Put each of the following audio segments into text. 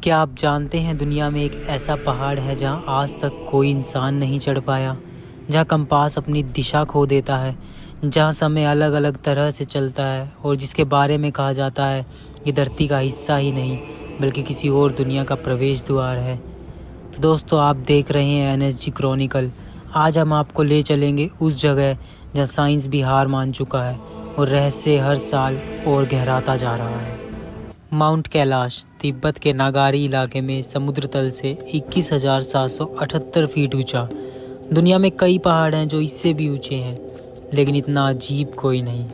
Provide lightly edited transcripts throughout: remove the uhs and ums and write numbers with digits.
क्या आप जानते हैं दुनिया में एक ऐसा पहाड़ है जहां आज तक कोई इंसान नहीं चढ़ पाया, जहां कंपास अपनी दिशा खो देता है, जहां समय अलग अलग तरह से चलता है और जिसके बारे में कहा जाता है ये धरती का हिस्सा ही नहीं बल्कि किसी और दुनिया का प्रवेश द्वार है। तो दोस्तों, आप देख रहे हैं NSG क्रॉनिकल। आज हम आपको ले चलेंगे उस जगह जहां साइंस भी हार मान चुका है और रहस्य हर साल और गहराता जा रहा है। माउंट कैलाश तिब्बत के नागारी इलाके में समुद्र तल से 21,778 फीट ऊंचा। दुनिया में कई पहाड़ हैं जो इससे भी ऊंचे हैं, लेकिन इतना अजीब कोई नहीं।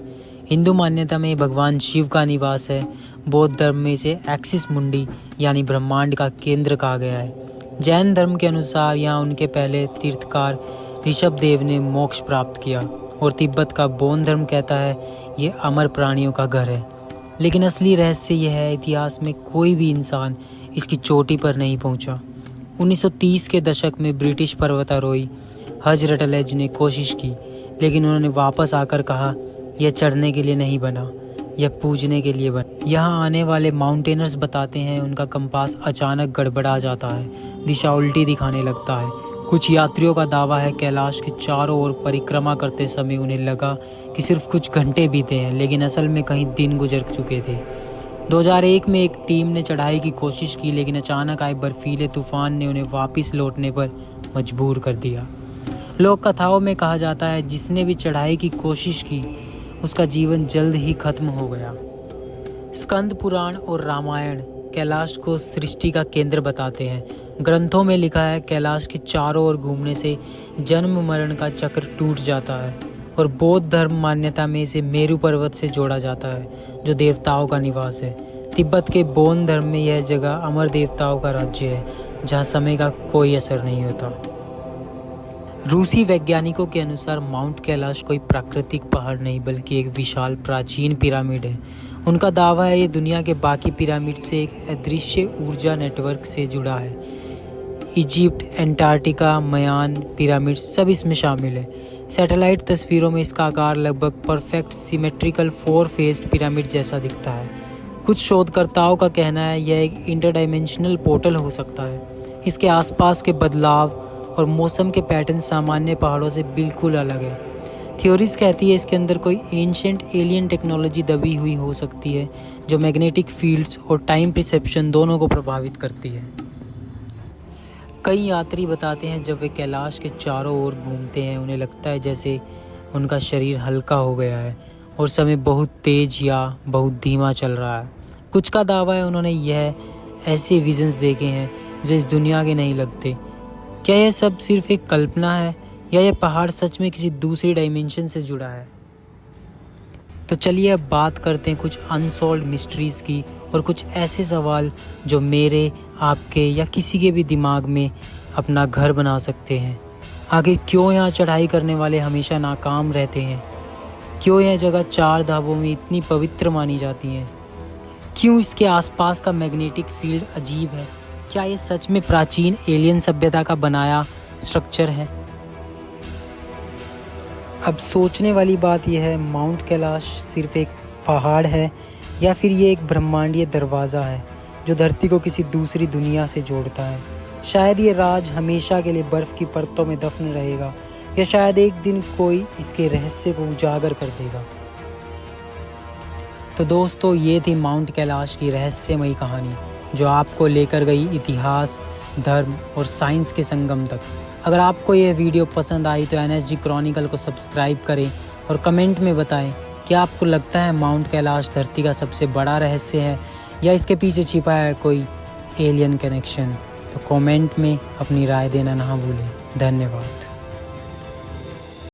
हिंदू मान्यता में भगवान शिव का निवास है। बौद्ध धर्म में इसे एक्सिस मुंडी यानी ब्रह्मांड का केंद्र कहा गया है। जैन धर्म के अनुसार यहाँ उनके पहले तीर्थकार ऋषभदेव ने मोक्ष प्राप्त किया और तिब्बत का बौद्ध धर्म कहता है ये अमर प्राणियों का घर है। लेकिन असली रहस्य यह है, इतिहास में कोई भी इंसान इसकी चोटी पर नहीं पहुंचा। 1930 के दशक में ब्रिटिश पर्वतारोही हज रटलेज ने कोशिश की, लेकिन उन्होंने वापस आकर कहा यह चढ़ने के लिए नहीं बना, यह पूजने के लिए बना। यहाँ आने वाले माउंटेनर्स बताते हैं उनका कंपास अचानक गड़बड़ा जाता है, दिशा उल्टी दिखाने लगता है। कुछ यात्रियों का दावा है कैलाश के चारों ओर परिक्रमा करते समय उन्हें लगा कि सिर्फ कुछ घंटे बीते हैं, लेकिन असल में कहीं दिन गुजर चुके थे। 2001 में एक टीम ने चढ़ाई की कोशिश की, लेकिन अचानक आए बर्फीले तूफान ने उन्हें वापस लौटने पर मजबूर कर दिया। लोक कथाओं में कहा जाता है जिसने भी चढ़ाई की कोशिश की उसका जीवन जल्द ही खत्म हो गया। स्कंद पुराण और रामायण कैलाश को सृष्टि का केंद्र बताते हैं। ग्रंथों में लिखा है कैलाश के चारों ओर घूमने से जन्म मरण का चक्र टूट जाता है और बौद्ध धर्म मान्यता में इसे मेरु पर्वत से जोड़ा जाता है जो देवताओं का निवास है। तिब्बत के बौद्ध धर्म में यह जगह अमर देवताओं का राज्य है जहाँ समय का कोई असर नहीं होता। रूसी वैज्ञानिकों के अनुसार माउंट कैलाश कोई प्राकृतिक पहाड़ नहीं बल्कि एक विशाल प्राचीन पिरामिड है। उनका दावा है ये दुनिया के बाकी पिरामिड से एक अदृश्य ऊर्जा नेटवर्क से जुड़ा है। इजिप्ट, एंटार्क्टिका, मयान पिरामिड सब इसमें शामिल है। सैटेलाइट तस्वीरों में इसका आकार लगभग परफेक्ट सिमेट्रिकल 4 फेस्ड पिरामिड जैसा दिखता है। कुछ शोधकर्ताओं का कहना है यह एक इंटरडाइमेंशनल पोर्टल हो सकता है। इसके आसपास के बदलाव और मौसम के पैटर्न सामान्य पहाड़ों से बिल्कुल अलग है। थ्योरीज कहती है इसके अंदर कोई एंशिएंट एलियन टेक्नोलॉजी दबी हुई हो सकती है जो मैग्नेटिक फील्ड्स और टाइम परसेप्शन दोनों को प्रभावित करती है। कई यात्री बताते हैं जब वे कैलाश के चारों ओर घूमते हैं उन्हें लगता है जैसे उनका शरीर हल्का हो गया है और समय बहुत तेज या बहुत धीमा चल रहा है। कुछ का दावा है उन्होंने यह ऐसे विजन्स देखे हैं जो इस दुनिया के नहीं लगते। क्या यह सब सिर्फ एक कल्पना है या यह पहाड़ सच में किसी दूसरी डायमेंशन से जुड़ा है? तो चलिए अब बात करते हैं कुछ अनसॉल्व्ड मिस्ट्रीज़ की और कुछ ऐसे सवाल जो मेरे, आपके या किसी के भी दिमाग में अपना घर बना सकते हैं। आखिर क्यों यहाँ चढ़ाई करने वाले हमेशा नाकाम रहते हैं? क्यों यह जगह 4 धामों में इतनी पवित्र मानी जाती है? क्यों इसके आसपास का मैग्नेटिक फील्ड अजीब है? क्या ये सच में प्राचीन एलियन सभ्यता का बनाया स्ट्रक्चर है? अब सोचने वाली बात यह है, माउंट कैलाश सिर्फ एक पहाड़ है या फिर ये एक ब्रह्मांडीय दरवाज़ा है जो धरती को किसी दूसरी दुनिया से जोड़ता है? शायद ये राज हमेशा के लिए बर्फ़ की परतों में दफन रहेगा या शायद एक दिन कोई इसके रहस्य को उजागर कर देगा। तो दोस्तों, ये थी माउंट कैलाश की रहस्यमयी कहानी जो आपको लेकर गई इतिहास, धर्म और साइंस के संगम तक। अगर आपको यह वीडियो पसंद आई तो NSG क्रॉनिकल को सब्सक्राइब करें और कमेंट में बताएं कि आपको लगता है माउंट कैलाश धरती का सबसे बड़ा रहस्य है या इसके पीछे छिपा है कोई एलियन कनेक्शन। तो कमेंट में अपनी राय देना ना भूलें। धन्यवाद।